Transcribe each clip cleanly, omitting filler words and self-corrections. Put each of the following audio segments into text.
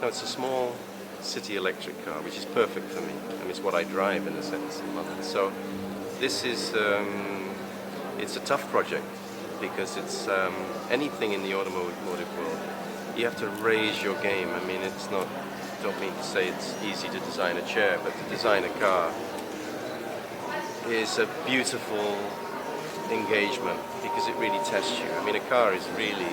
No, it's a small city electric car, which is perfect for me. I mean, it's what I drive in a sense in London. So this is, it's a tough project because it's anything in the automotive world. You have to raise your game. I mean, it's not, don't mean to say it's easy to design a chair, but to design a car is a beautiful engagement because it really tests you. I mean, a car is really,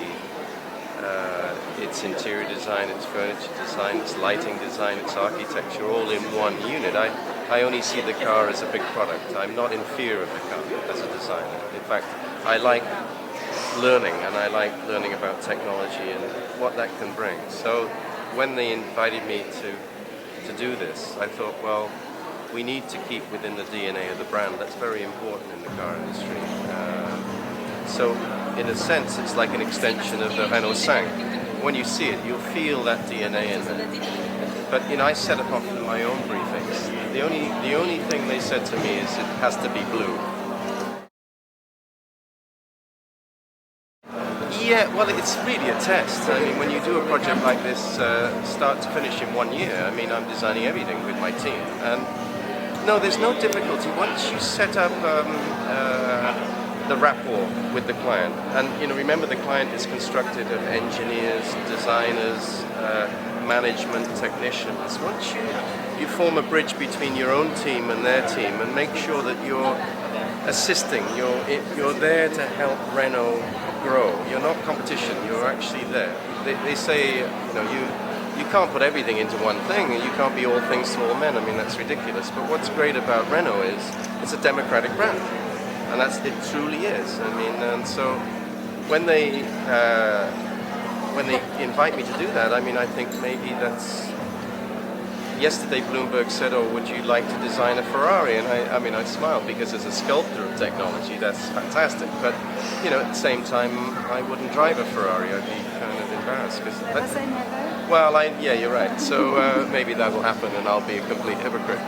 its interior design, its furniture design, its lighting design, its architecture, all in one unit. I only see the car as a big product. I'm not in fear of the car as a designer. In fact, I like learning, and I like learning about technology and what that can bring. So when they invited me to do this, I thought, well, we need to keep within the DNA of the brand. That's very important in the car industry. So in a sense, it's like an extension of the Renault 5. When you see it, you'll feel that DNA in there. But you know, I set it off in my own briefings. The only thing they said to me is it has to be blue. Yeah, well, it's really a test. I mean, when you do a project like this, start to finish in 1 year, I mean, I'm designing everything with my team. And no, there's no difficulty. Once you set up the rapport with the client, and you know, remember the client is constructed of engineers, designers, management, technicians. Once you form a bridge between your own team and their team, and make sure that you're assisting, you're there to help Renault grow. You're not competition. You're actually there. They say, you know, you can't put everything into one thing, and you can't be all things to all men. I mean, that's ridiculous. But what's great about Renault is it's a democratic brand, and it truly is. I mean, and so when they invite me to do that, I mean, I think maybe that's. Yesterday, Bloomberg said, "Oh, would you like to design a Ferrari?" And I mean, I smiled because as a sculptor of technology, that's fantastic. But you know, at the same time, I wouldn't drive a Ferrari. I'd be kind of embarrassed because. Well, yeah, you're right. So maybe that will happen, and I'll be a complete hypocrite.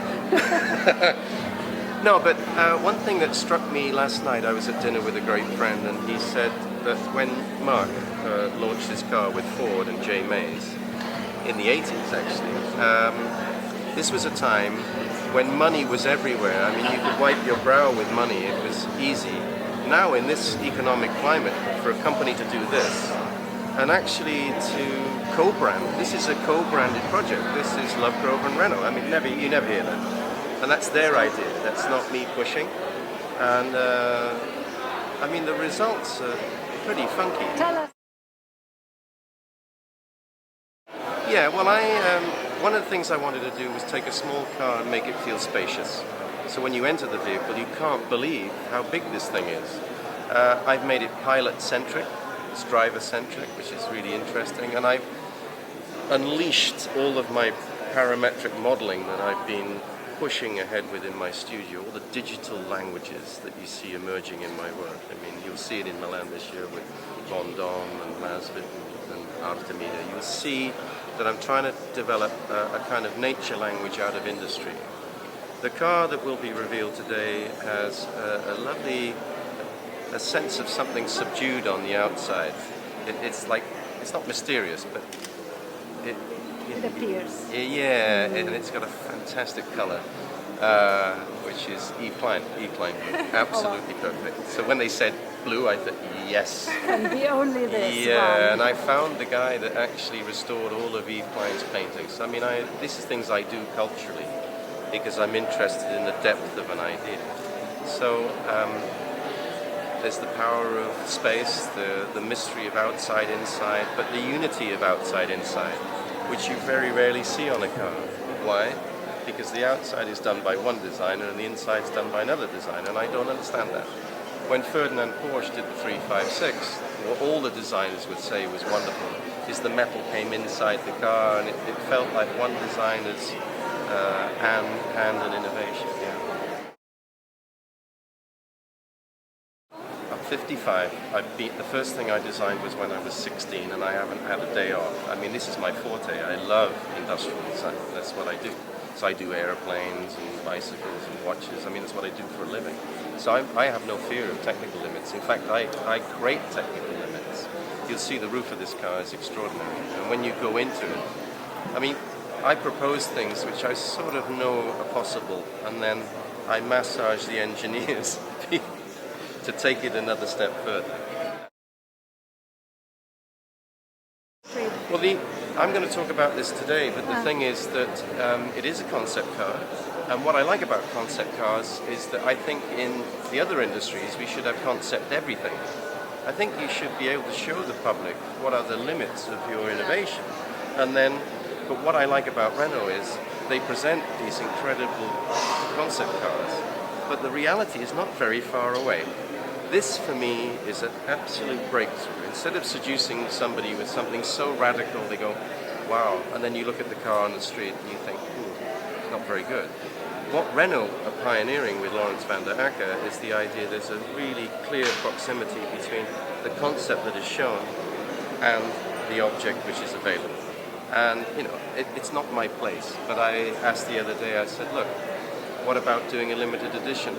No, but one thing that struck me last night, I was at dinner with a great friend, and he said that when Mark launched his car with Ford and J. Mays in the 80s, actually, this was a time when money was everywhere. I mean, you could wipe your brow with money. It was easy. Now, in this economic climate, for a company to do this, and actually to co-brand, this is a co-branded project. This is Lovegrove and Renault. I mean, you never hear that. And that's their idea. That's not me pushing. And I mean, the results are pretty funky. Tell us. Yeah, well, one of the things I wanted to do was take a small car and make it feel spacious. So when you enter the vehicle, you can't believe how big this thing is. I've made it pilot-centric, it's driver-centric, which is really interesting, and I've unleashed all of my parametric modeling that I've been pushing ahead with in my studio, all the digital languages that you see emerging in my work. I mean, you'll see it in Milan this year with Vendôme and Masvit and Artemida. You'll see that I'm trying to develop a kind of nature language out of industry. The car that will be revealed today has a lovely sense of something subdued on the outside. It's like, it's not mysterious, but it appears. Yeah, and it's got a fantastic color, which is E-Plane, absolutely perfect. So when they said blue, I thought, yes. And be only this Yeah, and I found the guy that actually restored all of E-Plane's paintings. I mean, this is things I do culturally because I'm interested in the depth of an idea. So there's the power of space, the mystery of outside, inside, but the unity of outside, inside, which you very rarely see on a car. Why? Because the outside is done by one designer and the inside is done by another designer, and I don't understand that. When Ferdinand Porsche did the 356, what all the designers would say was wonderful is the metal came inside the car and it felt like one designer's hand and innovation. Yeah. I'm 55. The first thing I designed was when I was 16, and I haven't had a day off. I mean, this is my forte. I love industrial design. That's what I do. So I do airplanes and bicycles and watches. I mean, that's what I do for a living. So I have no fear of technical limits. In fact, I create technical limits. You'll see the roof of this car is extraordinary. And when you go into it, I mean, I propose things which I sort of know are possible, and then I massage the engineers to take it another step further. Well, I'm going to talk about this today, but the thing is that it is a concept car, and what I like about concept cars is that I think in the other industries we should have concept everything. I think you should be able to show the public what are the limits of your innovation, and then, but what I like about Renault is they present these incredible concept cars, but the reality is not very far away. This, for me, is an absolute breakthrough. Instead of seducing somebody with something so radical, they go, wow, and then you look at the car on the street and you think, ooh, not very good. What Renault are pioneering with Lawrence van der Acker is the idea there's a really clear proximity between the concept that is shown and the object which is available. And, you know, it's not my place, but I asked the other day, I said, look, what about doing a limited edition?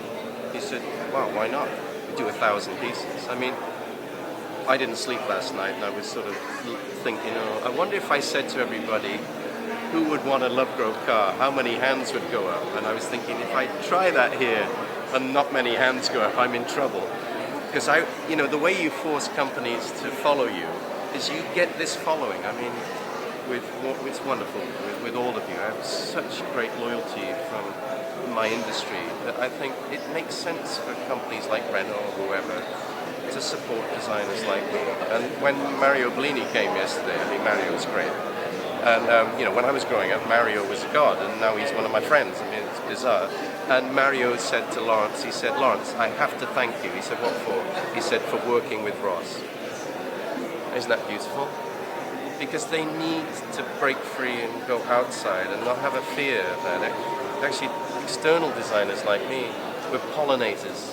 He said, well, why not? We do 1,000 pieces. I mean, I didn't sleep last night, and I was sort of thinking, oh, I wonder if I said to everybody, who would want a Lovegrove car, how many hands would go up? And I was thinking, if I try that here and not many hands go up, I'm in trouble. Because the way you force companies to follow you is you get this following. I mean, it's wonderful with all of you. I have such great loyalty from my industry that I think it makes sense for companies like Renault or whoever to support designers like me. And when Mario Bellini came yesterday, I mean, Mario was great. And when I was growing up, Mario was a god, and now he's one of my friends. I mean, it's bizarre. And Mario said to Lawrence, he said, Lawrence, I have to thank you. He said, what for? He said, for working with Ross. Isn't that beautiful? Because they need to break free and go outside and not have a fear that actually external designers like me, we're pollinators.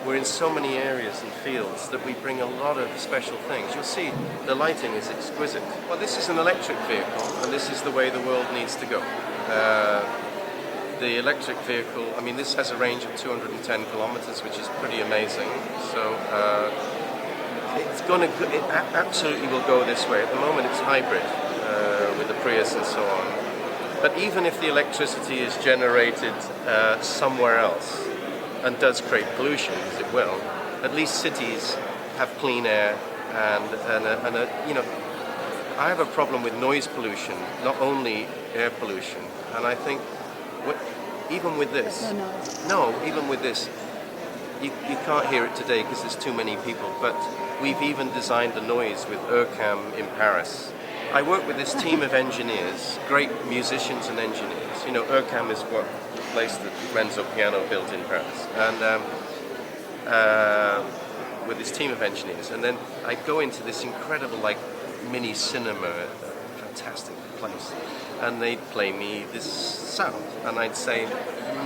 We're in so many areas and fields that we bring a lot of special things. You'll see the lighting is exquisite. Well, this is an electric vehicle, and this is the way the world needs to go. The electric vehicle, I mean, this has a range of 210 kilometers, which is pretty amazing. So it absolutely will go this way. At the moment it's hybrid with the Prius and so on. But even if the electricity is generated somewhere else and does create pollution, as it will, at least cities have clean air and I have a problem with noise pollution, not only air pollution. And I think even with this, you can't hear it today because there's too many people, but we've even designed the noise with Urcam in Paris. I work with this team of engineers, great musicians and engineers. You know, Urcam is the place that Renzo Piano built in Paris. And with this team of engineers. And then I go into this incredible, mini cinema, fantastic place. And they'd play me this sound. And I'd say,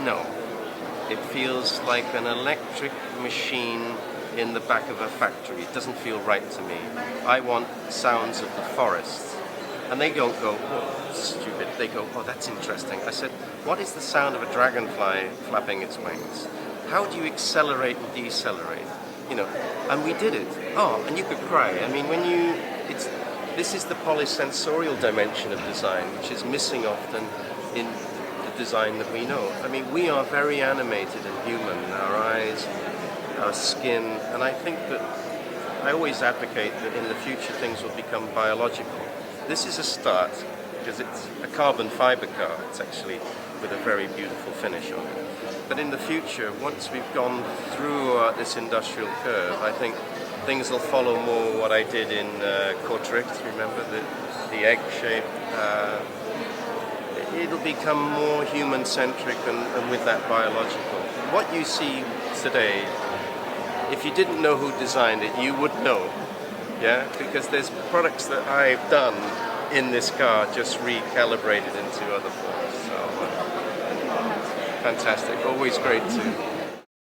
no. It feels like an electric machine in the back of a factory. It doesn't feel right to me. I want sounds of the forest. And they don't go, oh, stupid. They go, oh, that's interesting. I said, what is the sound of a dragonfly flapping its wings? How do you accelerate and decelerate? And we did it. Oh, and you could cry. I mean, this is the polysensorial dimension of design, which is missing often in the design that we know. I mean, we are very animated and human, our eyes, our skin, and I think that I always advocate that in the future things will become biological. This is a start, because it's a carbon fiber car. It's actually with a very beautiful finish on it. But in the future, once we've gone through this industrial curve, I think things will follow more what I did in Kortrijk, remember, the egg shape. It'll become more human-centric and with that biological. What you see today, if you didn't know who designed it, you would know, yeah? Because there's products that I've done in this car just recalibrated into other forms. So, fantastic, always great to